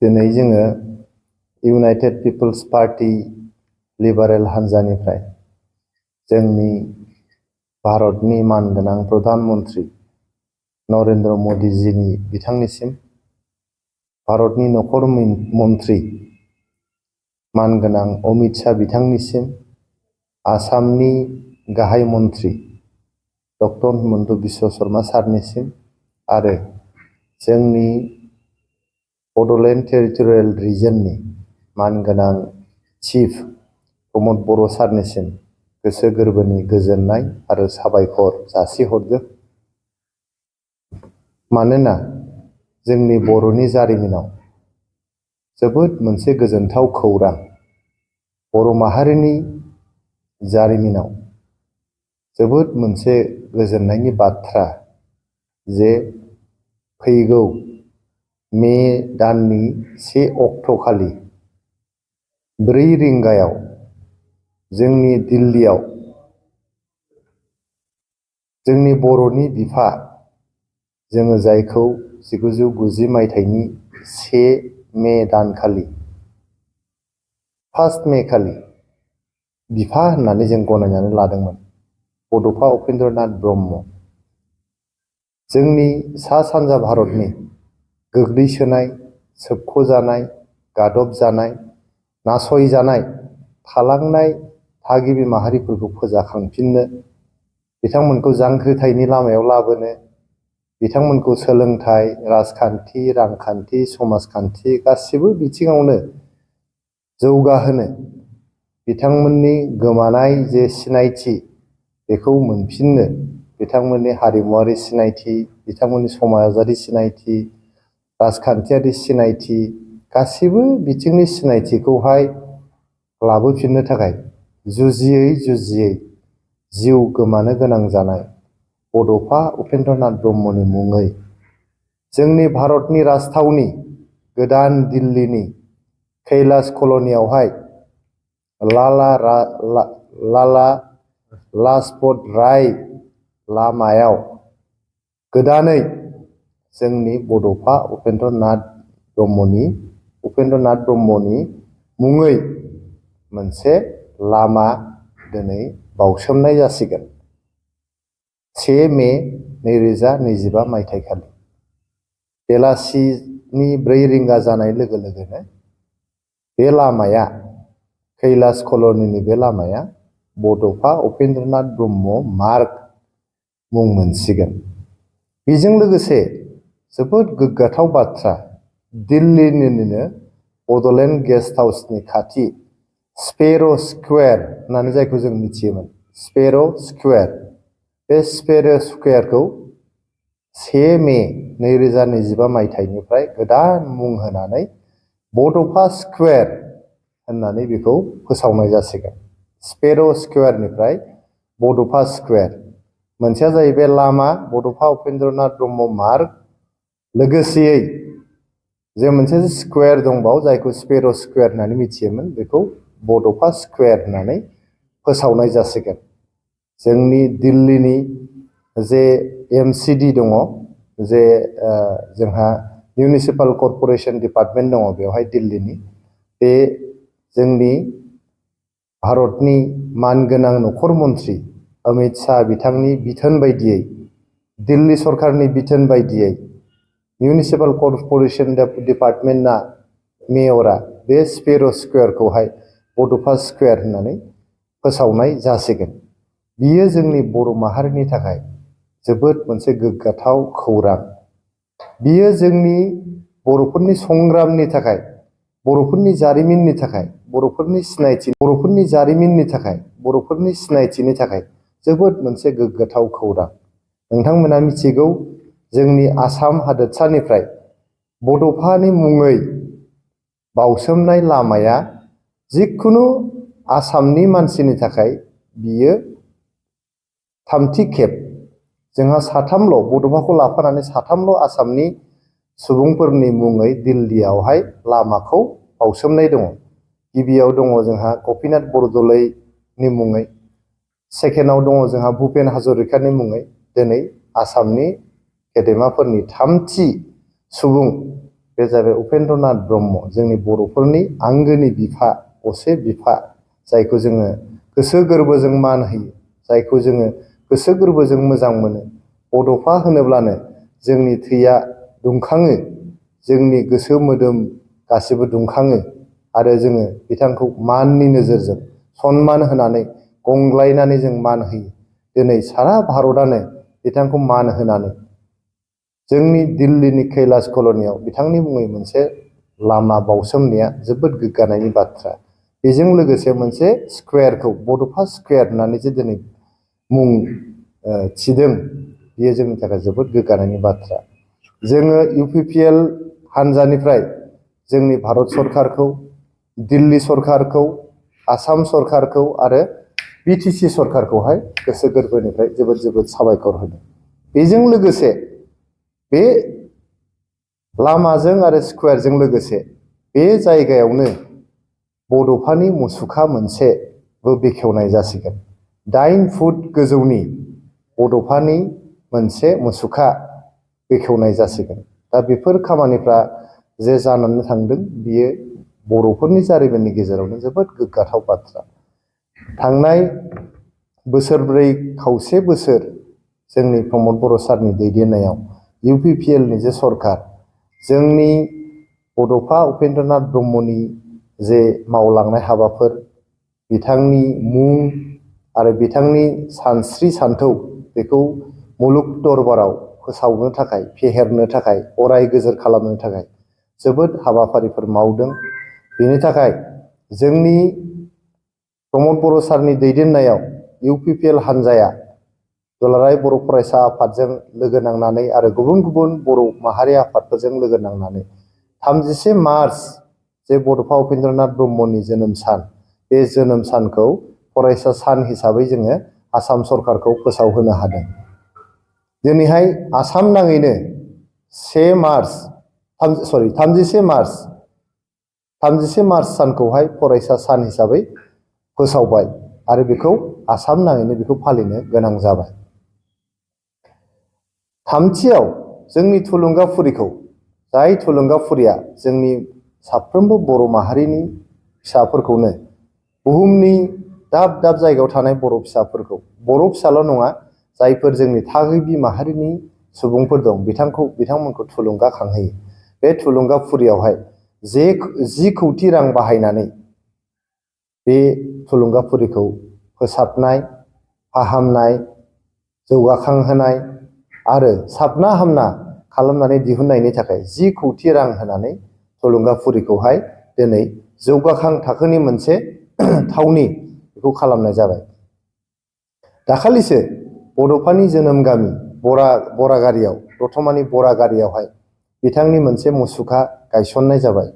दिनै जोङो United people's party liberal हान्जानिफ्राय जोंनि भारतनि मानगोनां प्रधान मन्त्रि नरेन्द्र मदिजीनि बिथांनिसिम, भारतनि नखर मन्त्रि मानगोनां अमित शाह बिथांनिसिम, आसामनि गाहाय मन्त्रि डक्टर हिमन्त बिश्व शर्मा सारनिसिम आरो जोंनि बड'लेण्ड टेरिटरियेल रिजननि मानगोनां चिफ प्रमद बर' सारनिसिम गोसो गोरबोनि गोजोननाय आरो साबायखर जासिहरदों। मानोना जोंनि बर'नि जारिमिनाव जोबोद मोनसे गोजोनथाव खौरां, बर' माहारिनि जारिमिनाव जोबोद मोनसे गोजोननायनि बाथ्रा जे फैगौ मे दाननि 1 अक्ट'खालि 4 रिंगायाव जोंनि दिल्लीयाव जोंनि बर'नि बिफा, जोङो जायखौ 1990 मायथाइनि 1 मे दानखालि 1 मे खालि बिफा होननानै जों गनायनानै लादोंमोन, बड'फा उपेन्द्रनाथ ब्रह्म, जोंनि सा सानजा भारतनि गोग्लैसोनाय, सोबख'जानाय, गादबजानाय, नासयजानाय, थालांनाय थागिबि माहारिफोरखौ फोजाखांफिननो, बिथांमोनखौ जांख्रिथायनि लामायाव लाबोनो, बिथांमोनखौ सोलोंथाइ, राजखान्थि, रांखान्थि, समाजखान्थि गासिबो बिथिङावनो जौगाहोनो, बिथांमोननि गोमानाय जे सिनायथि बेखौ मोनफिननो, बिथांमोननि हारिमुवारि सिनायथि, बिथांमोननि समाजारि सिनायथि, राजखान्थियारि सिनायथि, गासिबो बिथिंनि सिनायथिखौहाय लाबोफिननो थाखाय जुजियै जुजियै जिउ गोमानो गोनां जानाय बड'फा उपेन्द्रनाथ ब्रह्मनि मुङै जोंनि भारतनि राजथावनि गोदान दिल्लीनि कैलाश कल'नियावहाय लाला लाजपत राय लामायाव गोदानै जोंनि बड'फा उपेन्द्रनाथ ब्रह्मनि मुङै मोनसे लामा दिनै बाउसोमनाय जासिगोन 1 मे 2025 मायथाइखालि बेलासिनि 4 रिंगा जानाय लोगो लोगोनो बे लामाया, कैलाश कल'निनि बे लामाया बड'फा उपेन्द्रनाथ ब्रह्म मार्ग मुं मोनसिगोन। बेजों लोगोसे जोबोद गोग्गाथाव बाथ्रा, दिल्लीनिनो बड'लेण्ड गेस्ट हाउसनि खाथि स्पेर' स्कुवेर होननानै जायखौ जों मिथियोमोन, स्पेर' स्कुवेर, बे स्पेर' स्कुवेरखौ 1 मे 2025 मायथाइनिफ्राय गोदान मुं होनानै बड'फा स्कुवेर होननानै बेखौ फोसावनाय जासिगोन। स्पेर' स्कुवेरनिफ्राय बड'फा स्कुवेर, मोनसेया जाहैबाय लामा बड'फा उपेन्द्रनाथ ब्रह्म मार्ग, लोगोसेयै जे मोनसे स्कुवेर दंबावो जायखौ स्पेर' स्कुवेर होननानै मिथियोमोन, बेखौ बड'फा स्कुवेर होननानै फोसावनाय जासिगोन। जोंनि दिल्लीनि जे MCD दङ, जे जोंहा मिउनिसिपाल कर्प'रेसन डिपार्टमेन्ट दङ बेवहाय दिल्लीनि, बे जोंनि भारतनि मानगोनां नखर मन्त्रि अमित शाह बिथांनि बिथोन बायदियै, दिल्ली सरकारनि बिथोन बायदियै मिउनिसिपाल कर्प'रेसन डिपार्टमेन्टआ, मेयरा बे स्पेर' स्कुवेरखौहाय बड'फा स्कुवेर होननानै फोसावनाय जासिगोन। बियो जोंनि बर' माहारिनि थाखाय जोबोद मोनसे गोग्गाथाव खौरां। बियो जोंनि बर'फोरनि संग्रामनि थाखाय, बर'फोरनि जारिमिननि थाखाय, बर'फोरनि सिनायथिनि थाखाय जोबोद मोनसे गोग्गाथाव खौरां। नोंथांमोना मिथिगौ, जोंनि आसाम हादोरसानिफ्राय बड'फानि मुङै बाउसोमनाय लामाया जिखुनु आसामनि मानसिनि थाखाय बियो 3थि खेब। जोंहा 3ल', बड'फाखौ लाफानानै 3ल' आसामनि सुबुंफोरनि मुङै दिल्लीयावहाय लामाखौ बाउसोमनाय दङ। गिबियाव दङ जोंहा गपिनाथ बरदलैनि मुङै, सेकेन्डआव दङ जोंहा भुपेन हाजरिकानि मुङै। दिनै आसामनि गेदेमाफोरनि 3थि सुबुं बे जाबाय उपेन्द्रनाथ ब्रह्म, जोंनि बर'फोरनि आंगोनि बिफा, असे बिफा, जायखौ जोङो गोसो गोरबोजों मान होयो, जायखौ जोङो गोसो गोरबोजों मोजां मोनो। बड'फा होनोब्लानो जोंनि थैया दुंखाङो, जोंनि गोसो मोदोम गासिबो दुंखाङो आरो जोङो बिथांखौ माननि नोजोरजों सनमान होनानै गंग्लायनानै जों मान होयो। दिनै सारा भारतआनो बिथांखौ मान होनानै जोंनि दिल्लीनि कैलाश कल'नियाव बिथांनि मुङै मोनसे लामा बाउसोमनाया जोबोद गोग्गानायनि बाथ्रा। बेजों लोगोसे मोनसे स्कुवेरखौ बड'फा स्कुवेर होननानै जे दिनै मुं थिदों, बेयो जोंनि थाखाय जोबोद गोग्गानायनि बाथ्रा। जोङो UPPL हानजानिफ्राय जोंनि भारत सरकारखौ, दिल्ली सरकारखौ, आसाम सरकारखौ आरो BTC सरकारखौहाय गोसो गोरबोनिफ्राय जोबोद जोबोद साबायखर होदों। बेजों लोगोसे बे लामाजों आरो स्कुवेरजों लोगोसे बे जायगायावनो बड'फानि मुसुखा मोनसेबो बेखेवनाय जासिगोन। 9 फुट गोजौनि बड'फानि मोनसे मुसुखा बेखेवनाय जासिगोन। दा बेफोर खामानिफ्रा जे जानानै थांदों, बियो बर'फोरनि जारिमिननि गेजेरावनो जोबोद गोग्गाथाव बाथ्रा। थांनाय बोसोरब्रै खावसे बोसोर जोंनि प्रमद बर' सारनि दैदेननायाव UPPLनि जे सरकार, जोंनि बड'फा उपेन्द्रनाथ ब्रह्मनि जे मावलांनाय हाबाफोर, बिथांनि मुं आरो बिथांनि सानस्रि सान्थौ, बेखौ मुलुग दरबाराव फोसावनो थाखाय, फेहेरनो थाखाय, अराय गोजोर खालामनो थाखाय जोबोद हाबाफारिफोर मावदों। बेनि थाखाय जोंनि प्रमद बर' सारनि दैदेननायाव UPPL हानजाया दुलाराय बर' फरायसा आफादजों लोगो नांनानै आरो गुबुन गुबुन बर' माहारि आफादफोरजों लोगो नांनानै 31 मार्च जे बड'फा उपेन्द्रनाथ ब्रह्मनि जोनोम सान, बे जोनोम सानखौ फरायसा सान हिसाबै जोङो आसाम सरकारखौ फोसावहोनो हादों। दिनैहाय आसाम नाङैनो 31 मार्च सानखौहाय फरायसा सान हिसाबै फोसावबाय आरो बेखौ आसाम नाङैनो बेखौ फालिनो गोनां जाबाय। थामथियाव जोंनि थुलुंगाफुरिखौ, जाय थुलुंगाफुरिया जोंनि साफ्रोमबो बर' माहारिनि फिसाफोरखौनो, बुहुमनि दाब दाब जायगायाव थानाय बर' फिसाफोरखौ, बर' फिसाल' नङा, जायफोर जोंनि थागिबि माहारिनि सुबुंफोर दं, बिथांमोनखौ थुलुंगाखांहोयो। बे थुलुंगाफुरियावहाय 10 कौटि रां बाहायनानै बे थुलुंगाफुरिखौ फोसाबनाय, फाहामनाय, जौगाखांहोनाय आरो साबना हामना खालामनानै दिहुननायनि थाखाय 10 कौटि रां होनानै थुलुंगाफुरिखौहाय दिनै जौगाखां थाखोनि मोनसे थावनि बेखौ खालामनाय जाबाय। दाखालिसो बड'फानि जोनोम गामि बरागारियाव, दतमानि बरागारियावहाय बिथांनि मोनसे मुसुखा गायसननाय जाबाय।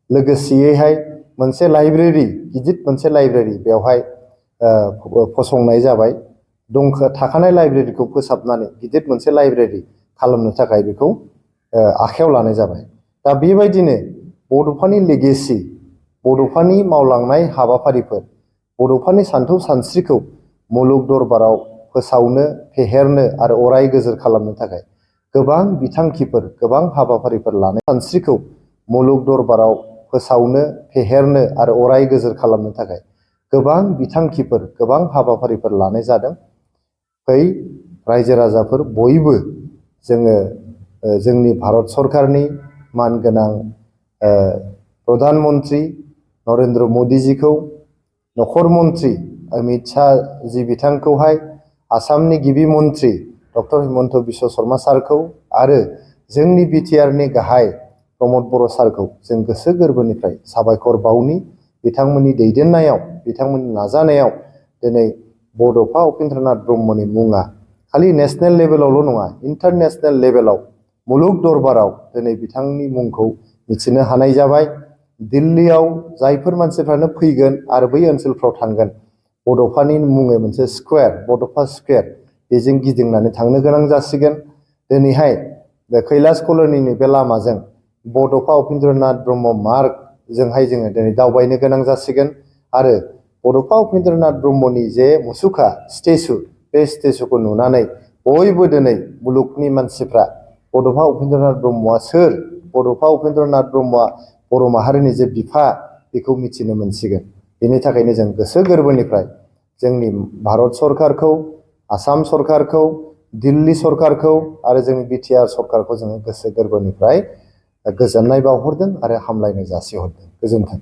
लोगोसेयैहाय मोनसे लाइब्रेरि, गिदिर मोनसे लाइब्रेरि बेवहाय फसंनाय जाबाय। थाखानाय लाइब्रेरिखौ फोसाबनानै गिदिर मोनसे लाइब्रेरि खालामनो थाखाय बेखौ आखायाव लानाय जाबाय। दा बेबायदिनो बड'फानि लेगेसि, बड'फानि मावलांनाय हाबाफारिफोर, बड'फानि सान्थौ सानस्रिखौ मुलुग दरबाराव फोसावनो, फेहेरनो आरो अराय गोजोर खालामनो थाखाय गोबां बिथांखिफोर, गोबां हाबाफारिफोर लानाय, सानस्रिखौ मुलुग दरबाराव फोसावनो, फेहेरनो आरो अराय गोजोर खालामनो थाखाय गोबां बिथांखिफोर, गोबां हाबाफारिफोर लानाय जादों। बै रायजो राजाफोर बयबो जोङो जोंनि भारत सरकारनि मानगोनां प्रधान मन्त्रि नरेन्द्र मदिजिखौ, नखर मन्त्रि अमित शाह जि बिथांखौहाय, आसामनि गिबि मन्त्रि डक्टर हिमन्त बिश्व शर्मा सारखौ आरो जोंनि बिटिआरनि गाहाय प्रमद बर' सारखौ जों गोसो गोरबोनिफ्राय साबायखर बावनि। बिथांमोननि दैदेननायाव, बिथांमोननि नाजानायाव दिनै बड'फा उपेन्द्रनाथ ब्रह्मनि मुङा खालि नेसनेल लेभेलावल' नङा, इन्टारनेसनेल लेभेलाव, मुलुग दरबाराव दिनै बिथांनि मुंखौ मिथिनो हानाय जाबाय। दिल्लीयाव जायफोर मानसिफ्रानो फैगोन आरो बै ओनसोलफ्राव थांगोन, बड'फानि मुङै मोनसे स्कुवेर, बड'फा स्कुवेर, बेजों गिदिंनानै थांनो गोनां जासिगोन। दिनैहाय बे कैलाश कल'निनि बे लामाजों बड'फा उपेन्द्रनाथ ब्रह्म मार्गजोंहाय जोङो दिनै दावबायनो गोनां जासिगोन आरो बड'फा उपेन्द्रनाथ ब्रह्मनि जे मुसुखा, स्टेचु, बे स्टेचुखौ नुनानै बयबो दिनै मुलुगनि मानसिफ्रा बड'फा उपेन्द्रनाथ ब्रह्मआ सोर, बड'फा उपेन्द्रनाथ ब्रह्मआ बर' माहारिनि जे बिफा बेखौ मिथिनो मोनसिगोन। बेनि थाखायनो जों गोसो गोरबोनिफ्राय जोंनि भारत सरकारखौ, आसाम सरकारखौ, दिल्ली सरकारखौ आरो जोंनि बिटिआर सरकारखौ जोङो गोसो गोरबोनिफ्राय गोजोननाय बावहरदों आरो हामलायनाय जासिहरदों। गोजोन्थों।